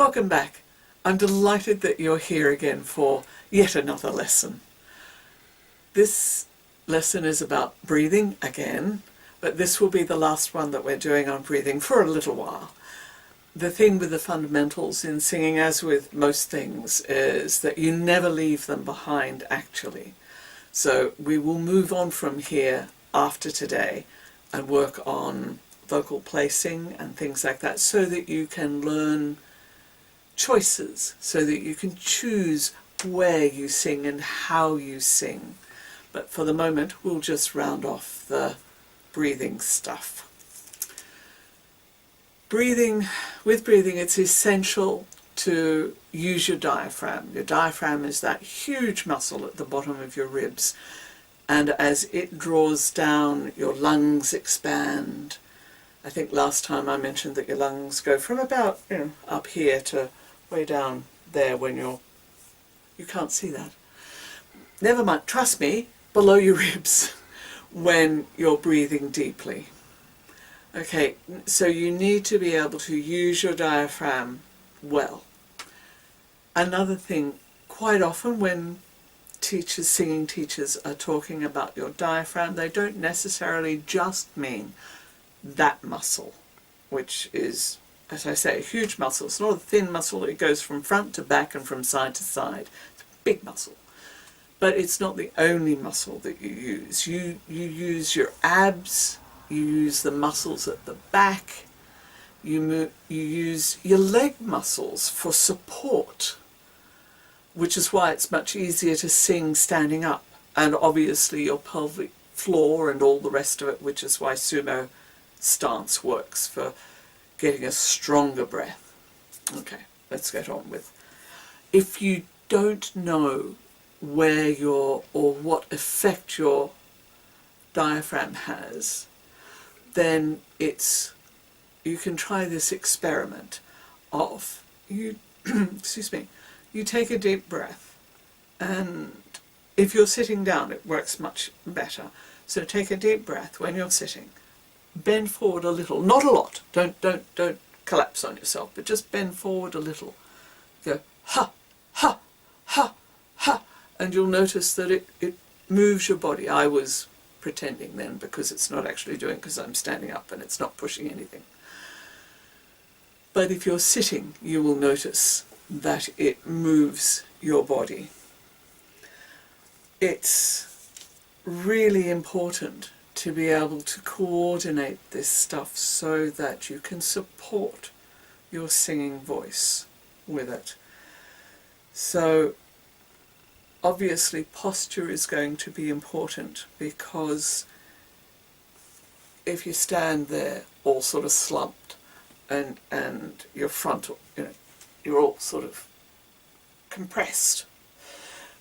Welcome back. I'm delighted that you're here again for yet another lesson. This lesson is about breathing again, but this will be the last one that we're doing on breathing for a little while. The thing with the fundamentals in singing, as with most things, is that you never leave them behind actually. So we will move on from here after today and work on vocal placing and things like that so that you can learn choices, so that you can choose where you sing and how you sing. But for the moment, we'll just round off the breathing stuff. With breathing, it's essential to use your diaphragm. Your diaphragm is that huge muscle at the bottom of your ribs, and as it draws down, your lungs expand. I think last time I mentioned that your lungs go from about up here to way down there when you can't see that. Never mind, trust me, below your ribs when you're breathing deeply. Okay, so you need to be able to use your diaphragm well. Another thing, quite often when singing teachers are talking about your diaphragm, they don't necessarily just mean that muscle, which is, as I say, a huge muscle. It's not a thin muscle. It goes from front to back and from side to side. It's a big muscle. But it's not the only muscle that you use. You use your abs, you use the muscles at the back, you use your leg muscles for support, which is why it's much easier to sing standing up, and obviously your pelvic floor and all the rest of it, which is why sumo stance works for getting a stronger breath. Okay, let's get on with. If you don't know where or what effect your diaphragm has, then you can try this experiment of excuse me, you take a deep breath, and if you're sitting down it works much better. So take a deep breath when you're sitting, bend forward a little, not a lot, don't collapse on yourself, but just bend forward a little. Go ha ha ha ha, and you'll notice that it moves your body. I was pretending then because it's not actually doing, because I'm standing up and it's not pushing anything. But if you're sitting, you will notice that it moves your body. It's really important to be able to coordinate this stuff so that you can support your singing voice with it. So obviously posture is going to be important, because if you stand there all sort of slumped and your frontal, you're all sort of compressed,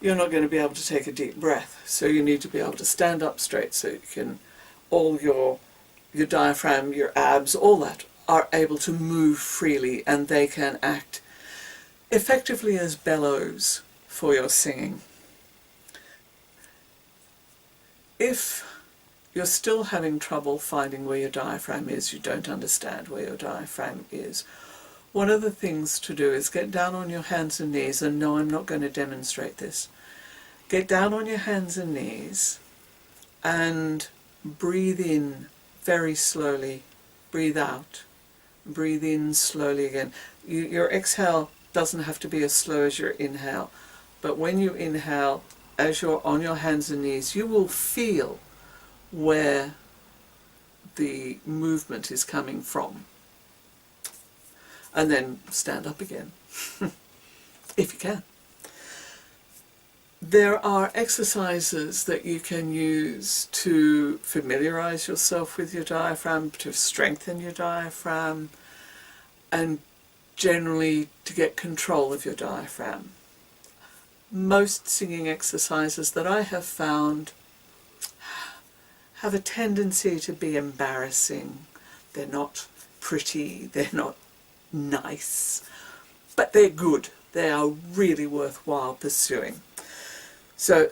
you're not going to be able to take a deep breath. So you need to be able to stand up straight so you can, all your diaphragm, your abs, all that are able to move freely, and they can act effectively as bellows for your singing. If you're still having trouble finding where your diaphragm is, you don't understand where your diaphragm is, one of the things to do is get down on your hands and knees, and no, I'm not going to demonstrate this. Get down on your hands and knees and breathe in very slowly, breathe out, breathe in slowly again. Your exhale doesn't have to be as slow as your inhale, but when you inhale, as you're on your hands and knees, you will feel where the movement is coming from. And then stand up again, if you can. There are exercises that you can use to familiarize yourself with your diaphragm, to strengthen your diaphragm, and generally to get control of your diaphragm. Most singing exercises that I have found have a tendency to be embarrassing. They're not pretty, they're not nice, but they're good. They are really worthwhile pursuing. So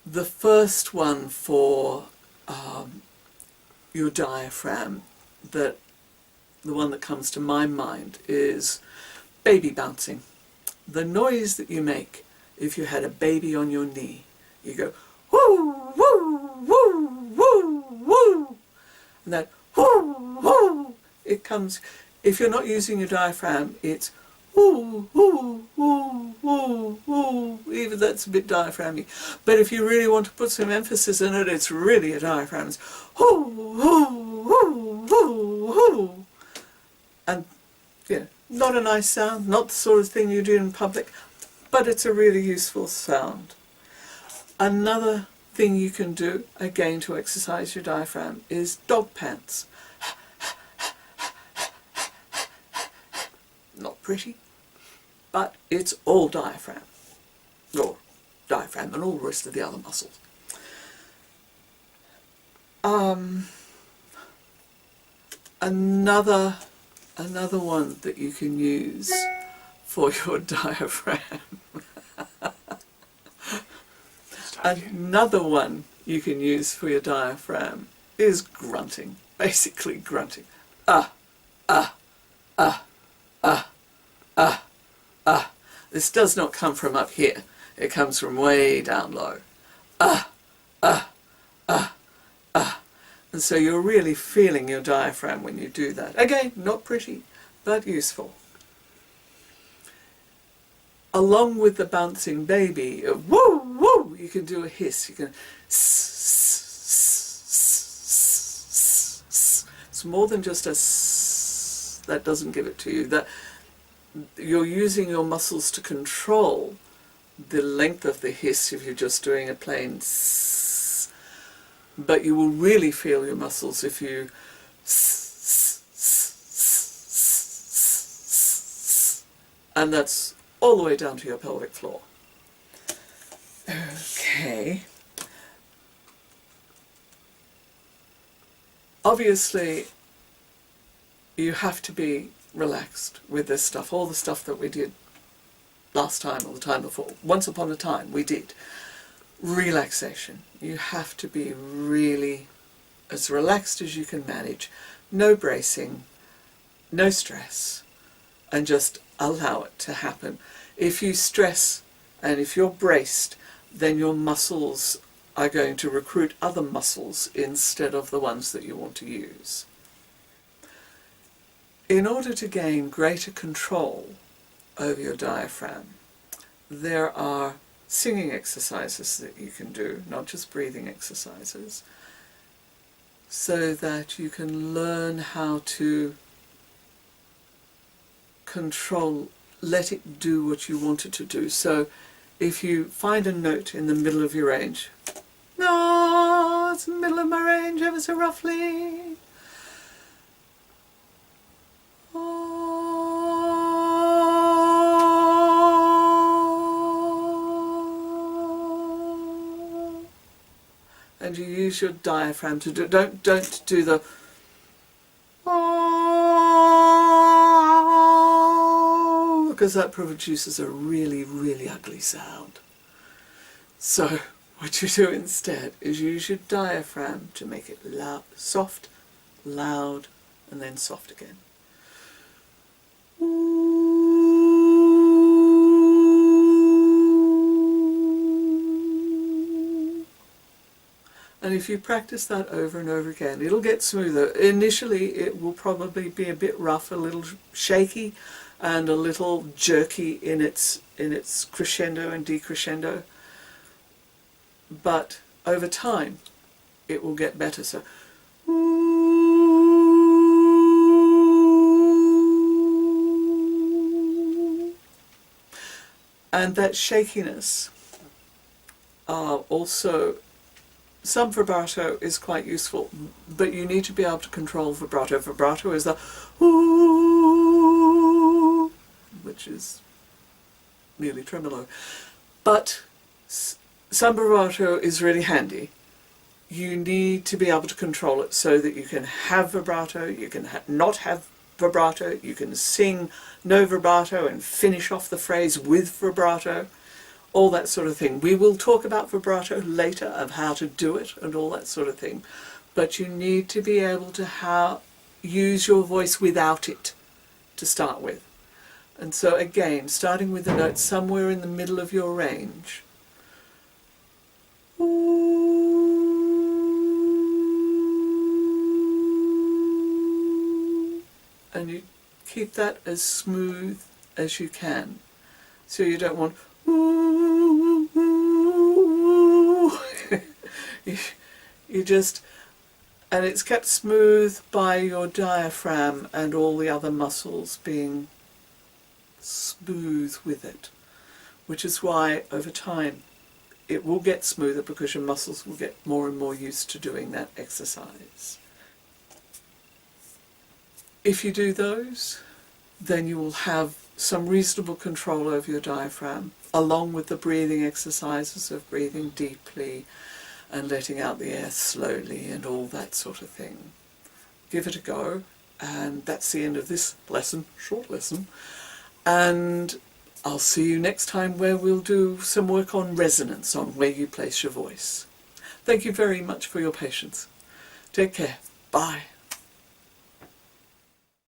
the first one for your diaphragm, the one that comes to my mind is baby bouncing. The noise that you make if you had a baby on your knee. You go, woo, woo, woo, woo, woo. And that woo, woo, it comes, if you're not using your diaphragm, it's woo, woo, woo, woo, woo. Even that's a bit diaphragmy. But if you really want to put some emphasis in it, it's really a diaphragm. It's woo, woo, woo, woo, woo. And yeah, not a nice sound, not the sort of thing you do in public, but it's a really useful sound. Another thing you can do, again to exercise your diaphragm, is dog pants. Not pretty, but it's all diaphragm. Or diaphragm and all the rest of the other muscles. Another one that you can use for your diaphragm. Another one you can use for your diaphragm is grunting. Basically grunting. This does not come from up here. It comes from way down low. And so you're really feeling your diaphragm when you do that. Again, not pretty, but useful. Along with the bouncing baby, woo, woo, you can do a hiss. You can it's more than just a that doesn't give it to you. That you're using your muscles to control the length of the hiss if you're just doing a plain but you will really feel your muscles if you and that's all the way down to your pelvic floor. Okay. Obviously, you have to be relaxed with this stuff, all the stuff that we did last time or the time before. Once upon a time, we did. Relaxation. You have to be really as relaxed as you can manage. No bracing, no stress, and just allow it to happen. If you stress and if you're braced, then your muscles are going to recruit other muscles instead of the ones that you want to use. In order to gain greater control over your diaphragm, there are singing exercises that you can do, not just breathing exercises, so that you can learn how to control, let it do what you want it to do. So if you find a note in the middle of your range, no, it's in the middle of my range ever so roughly. And you use your diaphragm to do, don't do the because that produces a really, really ugly sound. So what you do instead is use your diaphragm to make it loud, soft, loud, and then soft again. And if you practice that over and over again, it'll get smoother. Initially, it will probably be a bit rough, a little shaky, and a little jerky in its crescendo and decrescendo. But over time, it will get better. So, and that shakiness also. Some vibrato is quite useful, but you need to be able to control vibrato. Vibrato is the ooh, which is nearly tremolo. But some vibrato is really handy. You need to be able to control it so that you can have vibrato, you can not have vibrato, you can sing no vibrato and finish off the phrase with vibrato. All that sort of thing. We will talk about vibrato later, of how to do it and all that sort of thing. But you need to be able to use your voice without it to start with. And so again, starting with the note somewhere in the middle of your range. And you keep that as smooth as you can. So you don't want you just, and it's kept smooth by your diaphragm and all the other muscles being smooth with it, which is why over time it will get smoother, because your muscles will get more and more used to doing that exercise. If you do those, then you will have some reasonable control over your diaphragm, along with the breathing exercises of breathing deeply and letting out the air slowly and all that sort of thing. Give it a go, and that's the end of this lesson, short lesson, and I'll see you next time, where we'll do some work on resonance, on where you place your voice. Thank you very much for your patience. Take care. Bye.